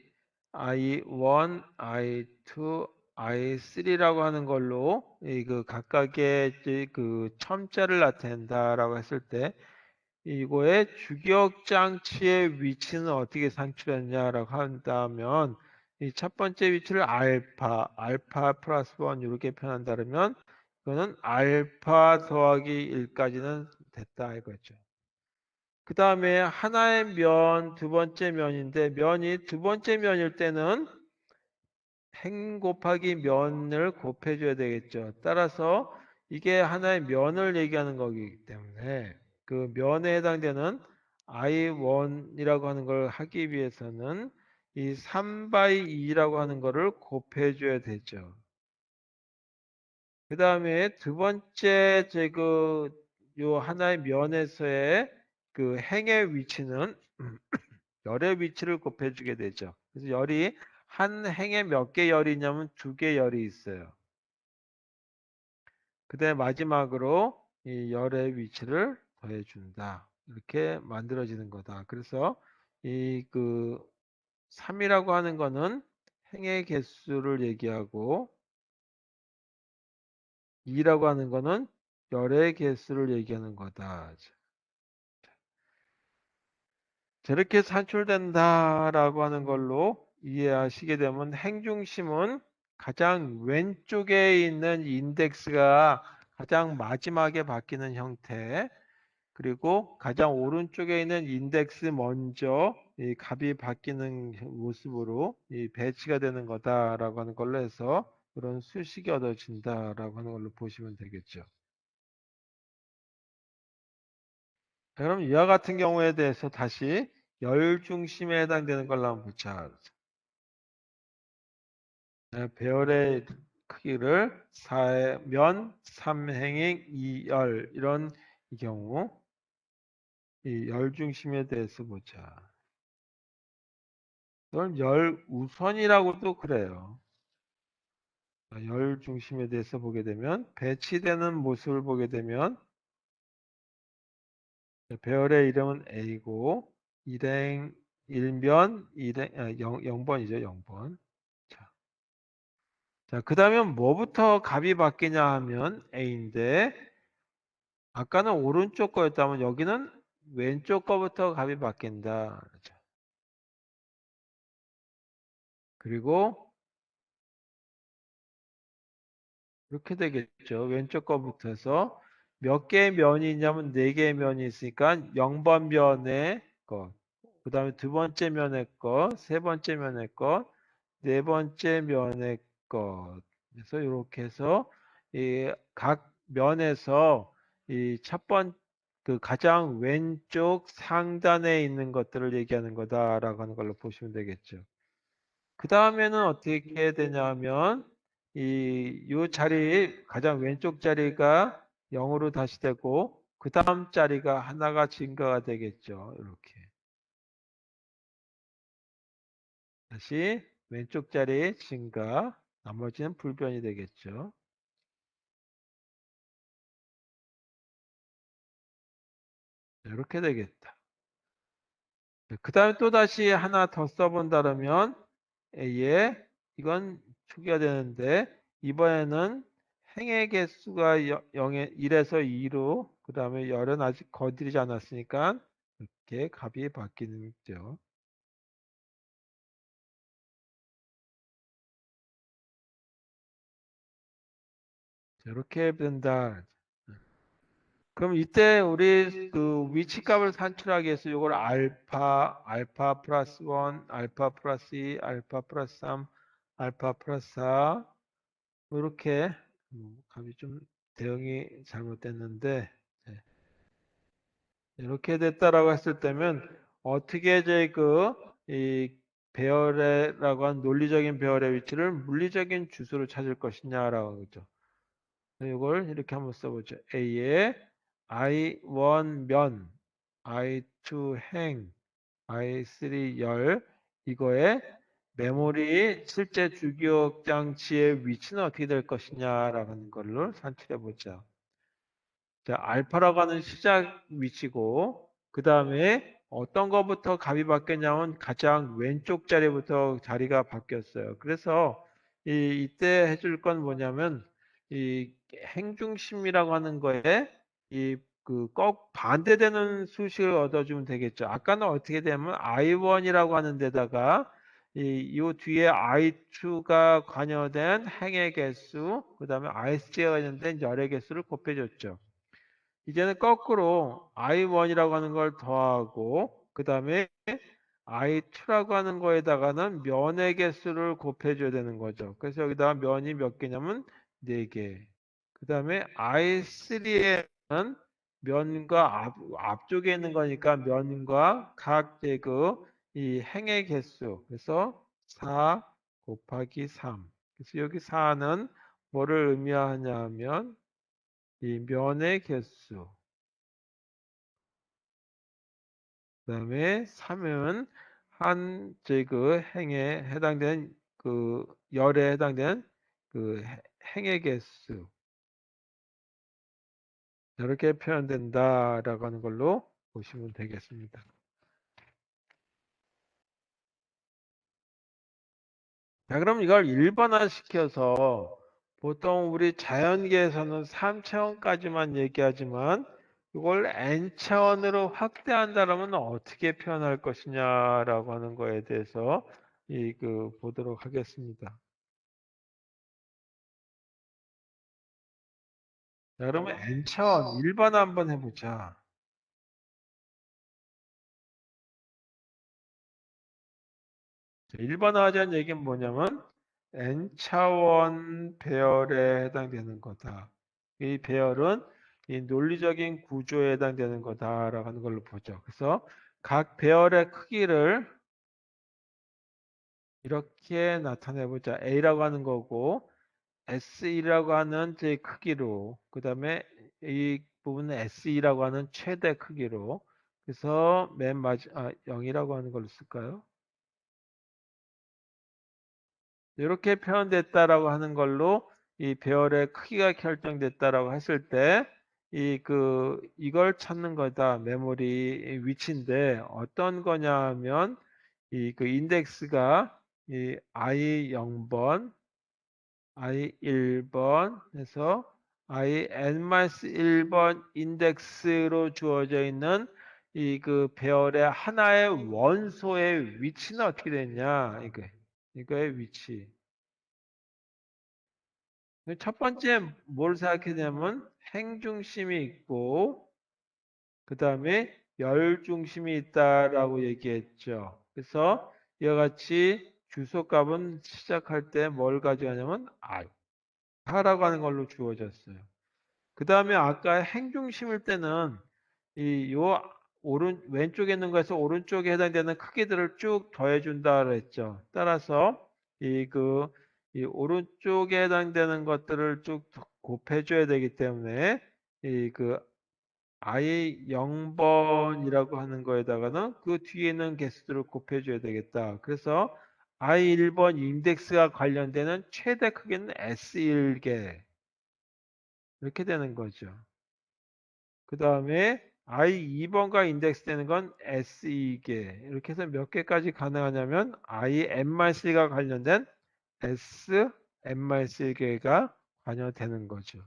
I1, I2, I3라고 하는 걸로 그 각각의 그 첨자를 나타낸다라고 했을 때 이거의 주기억 장치의 위치는 어떻게 상출했냐라고 한다면 이 첫 번째 위치를 알파 플러스 1 이렇게 표현한다면 이거는 알파 더하기 1까지는 됐다 이거죠. 그 다음에 하나의 면, 두 번째 면인데 면이 두 번째 면일 때는 행 곱하기 면을 곱해줘야 되겠죠. 따라서 이게 하나의 면을 얘기하는 거기 때문에 그 면에 해당되는 I1이라고 하는 걸 하기 위해서는 이 3바이 2라고 하는 거를 곱해줘야 되죠. 그 다음에 두 번째 요 하나의 면에서의 그 행의 위치는 열의 위치를 곱해주게 되죠. 그래서 열이 한 행에 몇 개 열이 있냐면 두 개 열이 있어요. 그다음에 마지막으로 이 열의 위치를 더해준다. 이렇게 만들어지는 거다. 그래서 이 그 3이라고 하는 거는 행의 개수를 얘기하고 2라고 하는 거는 열의 개수를 얘기하는 거다. 저렇게 산출된다라고 하는 걸로 이해하시게 되면 행중심은 가장 왼쪽에 있는 인덱스가 가장 마지막에 바뀌는 형태, 그리고 가장 오른쪽에 있는 인덱스 먼저 이 값이 바뀌는 모습으로 이 배치가 되는 거다라고 하는 걸로 해서 그런 수식이 얻어진다라고 하는 걸로 보시면 되겠죠. 그럼 이와 같은 경우에 대해서 다시 열 중심에 해당되는 걸로 한번 보자. 배열의 크기를 4면 3행행 2열 이런 경우 이 열 중심에 대해서 보자. 이걸 열 우선이라고도 그래요. 열 중심에 대해서 보게 되면 배치되는 모습을 보게 되면 배열의 이름은 A고 일행 1면 0번이죠. 0번. 자, 그 다음에 뭐부터 값이 바뀌냐 하면 A인데 아까는 오른쪽 거였다면 여기는 왼쪽 거부터 값이 바뀐다. 그렇죠. 그리고 이렇게 되겠죠. 왼쪽 거부터 해서 몇 개의 면이 있냐면 네 개의 면이 있으니까 0번 면의 것, 그 다음에 두 번째 면의 것, 세 번째 면의 것, 네 번째 면의 것. 그래서 이렇게 해서 이 각 면에서 이 첫 번, 그 가장 왼쪽 상단에 있는 것들을 얘기하는 거다라고 하는 걸로 보시면 되겠죠. 그 다음에는 어떻게 해야 되냐면 요 자리 가장 왼쪽 자리가 0으로 다시 되고 그 다음 자리가 하나가 증가가 되겠죠. 이렇게 다시 왼쪽 자리 증가, 나머지는 불변이 되겠죠. 이렇게 되겠다. 그 다음에 또 다시 하나 더 써본다면 A에 이건 초기화 되는데 이번에는 행의 개수가 0에 1에서 2로 그 다음에 열은 아직 거들이지 않았으니까 이렇게 값이 바뀌는 거죠. 이렇게 된다. 그럼 이때 우리 그 위치값을 산출하기 위해서 이걸 알파 플러스 1, 알파 플러스 2, 알파 플러스 3, 알파 플러스 4 이렇게 값이 좀 대응이 잘못됐는데 네. 이렇게 됐다라고 했을 때면 어떻게 이제 이 배열의라고 한 논리적인 배열의 위치를 물리적인 주소로 찾을 것이냐라고 하죠. 이걸 이렇게 한번 써보죠. A에 I1 면, I2 행, I3 열 이거에 메모리 실제 주기억 장치의 위치는 어떻게 될 것이냐라는 걸로 산출해 보자. 자, 알파라고 하는 시작 위치고, 그 다음에 어떤 것부터 값이 바뀌었냐면 가장 왼쪽 자리부터 자리가 바뀌었어요. 그래서 이때 해줄 건 뭐냐면, 이 행중심이라고 하는 거에 그 꼭 반대되는 수식을 얻어주면 되겠죠. 아까는 어떻게 되면 I1이라고 하는 데다가 요 뒤에 I2가 관여된 행의 개수, 그 다음에 I3가 관여된 열의 개수를 곱해줬죠. 이제는 거꾸로 I1이라고 하는 걸 더하고 그 다음에 I2라고 하는 거에다가는 면의 개수를 곱해줘야 되는 거죠. 그래서 여기다가 면이 몇 개냐면 4개. 그 다음에 I3에는 면과 앞쪽에 있는 거니까 면과 각 이 행의 개수. 그래서 4 곱하기 3. 그래서 여기 4는 뭐를 의미하냐 하면 이 면의 개수. 그다음에 3은 한 행에 해당되는 그 열에 해당되는 그 행의 개수 이렇게 표현된다라고 하는 걸로 보시면 되겠습니다. 자, 그럼 이걸 일반화시켜서 보통 우리 자연계에서는 3차원까지만 얘기하지만 이걸 n차원으로 확대한다면 어떻게 표현할 것이냐라고 하는 거에 대해서 보도록 하겠습니다. 자, 그러면 n차원 일반화 한번 해보자. 자, 일반화하자는 얘기는 뭐냐면 n차원 배열에 해당되는 거다. 이 배열은 이 논리적인 구조에 해당되는 거다라고 하는 걸로 보죠. 그래서 각 배열의 크기를 이렇게 나타내 보자. A라고 하는 거고 S1이라고 하는 제 크기로 그다음에 이 부분은 S2라고 하는 최대 크기로 그래서 맨 마지막 0이라고 하는 걸로 쓸까요? 이렇게 표현됐다라고 하는 걸로 이 배열의 크기가 결정됐다라고 했을 때 이걸 찾는 거다. 메모리 위치인데 어떤 거냐 하면 인덱스가 이 i0번, i1번 해서 in-1번 인덱스로 주어져 있는 배열의 하나의 원소의 위치는 어떻게 됐냐? 이거의 위치. 첫 번째 뭘 생각했냐면 행중심이 있고 그 다음에 열중심이 있다라고 얘기했죠. 그래서 이와 같이 주소값은 시작할 때 뭘 가져가냐면 R라고 하는 걸로 주어졌어요. 그 다음에 아까 행중심일 때는 요 왼쪽에 있는 거에서 오른쪽에 해당되는 크기들을 쭉 더해준다 그랬죠. 따라서 이 그 이 오른쪽에 해당되는 것들을 쭉 곱해줘야 되기 때문에 이 I 0번이라고 하는 거에다가는 그 뒤에 있는 개수들을 곱해줘야 되겠다. 그래서 I 1번 인덱스가 관련되는 최대 크기는 S1개 이렇게 되는 거죠. 그 다음에 I2번과 인덱스 되는 건 S2개. 이렇게 해서 몇 개까지 가능하냐면 IM-C가 관련된 SM-C개가 관여되는 거죠.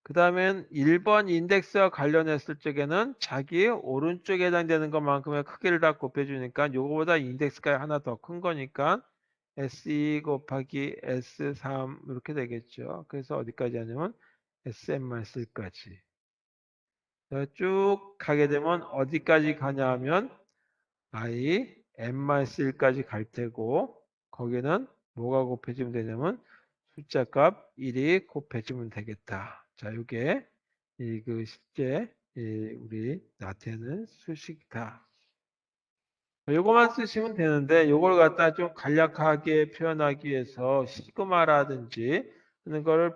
그 다음엔 1번 인덱스와 관련했을 적에는 자기 오른쪽에 해당되는 것만큼의 크기를 다 곱해주니까 요거보다 인덱스가 하나 더 큰 거니까 S2 곱하기 S3 이렇게 되겠죠. 그래서 어디까지 하냐면 SM-C까지. 쭉 가게 되면 어디까지 가냐 하면 I n-1까지 갈 테고 거기는 뭐가 곱해지면 되냐면 숫자 값 1이 곱해지면 되겠다. 자, 이게 실제 우리 나타내는 수식이다. 요거만 쓰시면 되는데 요걸 갖다 좀 간략하게 표현하기 위해서 시그마라든지 하는 거를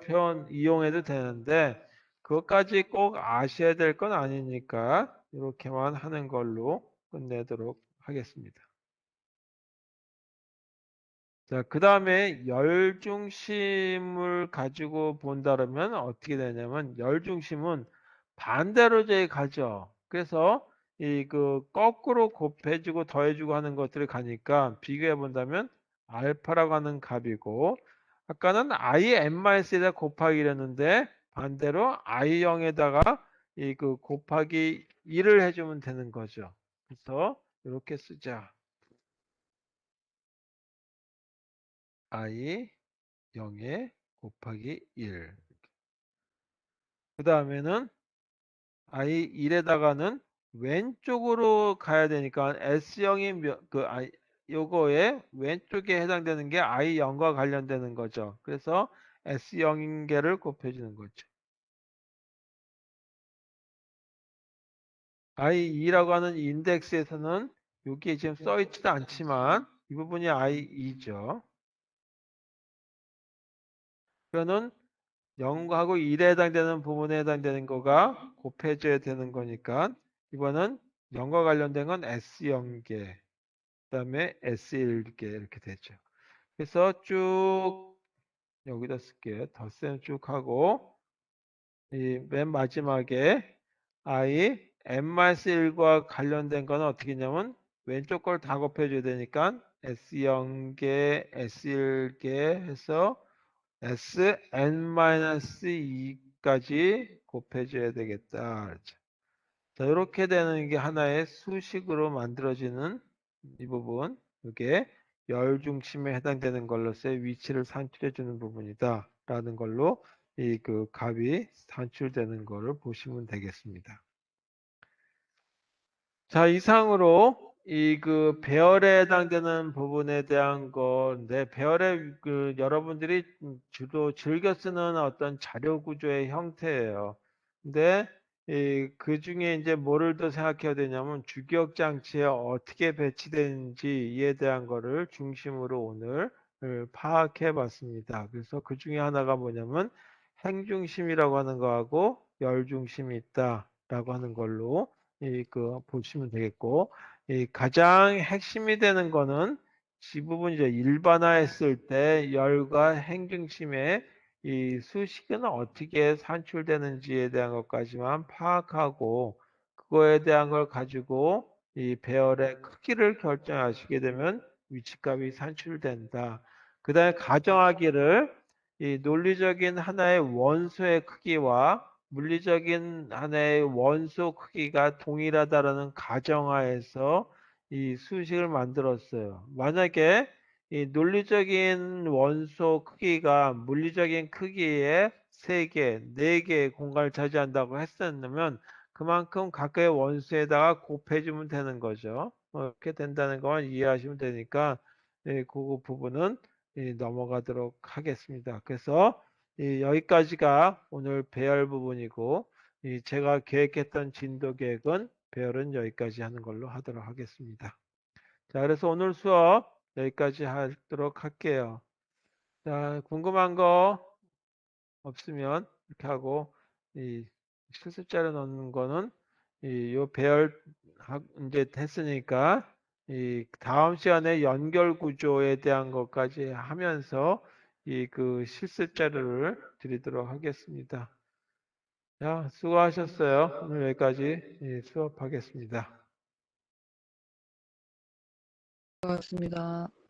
이용해도 되는데 그것까지 꼭 아셔야 될 건 아니니까 이렇게만 하는 걸로 끝내도록 하겠습니다. 자, 그 다음에 열중심을 가지고 본다면 어떻게 되냐면 열중심은 반대로 이제 가죠. 그래서 거꾸로 곱해주고 더해주고 하는 것들이 가니까 비교해 본다면 알파라고 하는 값이고 아까는 IM-에다 곱하기 랬는데 반대로 I0에다가 곱하기 1을 해주면 되는 거죠. 그래서 이렇게 쓰자. I 0에 곱하기 1. 그 다음에는 I 1에다가는 왼쪽으로 가야 되니까 S0이 요거에 왼쪽에 해당되는 게 I0과 관련되는 거죠. 그래서 S0인계를 곱해주는 거죠. I2라고 하는 인덱스에서는 여기에 지금 써 있지도 않지만 이 부분이 I2죠. 그러면 0하고 1에 해당되는 부분에 해당되는 거가 곱해져야 되는 거니까 이번은 0과 관련된 건 S0개. 그다음에 S1개 이렇게 되죠. 그래서 쭉 여기다 쓸게요. 덧셈 쭉 하고 이 맨 마지막에 I n-1과 관련된 거는 어떻게 했냐면 왼쪽 걸 다 곱해줘야 되니까 S0개, S1개 해서 Sn-2까지 곱해줘야 되겠다. 그렇죠. 자, 이렇게 되는 게 하나의 수식으로 만들어지는 이 부분, 이게 열 중심에 해당되는 걸로서의 위치를 산출해 주는 부분이다. 라는 걸로 이 그 값이 산출되는 거를 보시면 되겠습니다. 자, 이상으로 이 그 배열에 해당되는 부분에 대한 건데, 배열에 그 여러분들이 주로 즐겨 쓰는 어떤 자료 구조의 형태예요. 근데 이 그 중에 이제 뭐를 더 생각해야 되냐면 주기억 장치에 어떻게 배치되는지 이에 대한 거를 중심으로 오늘 파악해 봤습니다. 그래서 그 중에 하나가 뭐냐면 행중심이라고 하는 거하고 열중심이 있다라고 하는 걸로 그 보시면 되겠고, 이 가장 핵심이 되는 거는 이 부분 이제 일반화했을 때 열과 행중심의 이 수식은 어떻게 산출되는지에 대한 것까지만 파악하고 그거에 대한 걸 가지고 이 배열의 크기를 결정하시게 되면 위치값이 산출된다. 그 다음에 가정하기를 이 논리적인 하나의 원소의 크기와 물리적인 하나의 원소 크기가 동일하다라는 가정하에서 이 수식을 만들었어요. 만약에 이 논리적인 원소 크기가 물리적인 크기의 3개, 4개의 공간을 차지한다고 했었냐면 그만큼 각각의 원소에다가 곱해주면 되는 거죠. 이렇게 된다는 것만 이해하시면 되니까 그 부분은 넘어가도록 하겠습니다. 그래서 여기까지가 오늘 배열 부분이고 제가 계획했던 진도 계획은 배열은 여기까지 하는 걸로 하도록 하겠습니다. 자, 그래서 오늘 수업 여기까지 하도록 할게요. 자, 궁금한 거 없으면 이렇게 하고 이 실습자료 넣는 거는 요 배열 이제 했으니까 이 다음 시간에 연결 구조에 대한 것까지 하면서 이 그 실습 자료를 드리도록 하겠습니다. 자, 수고하셨어요. 오늘 여기까지 수업하겠습니다. 고맙습니다.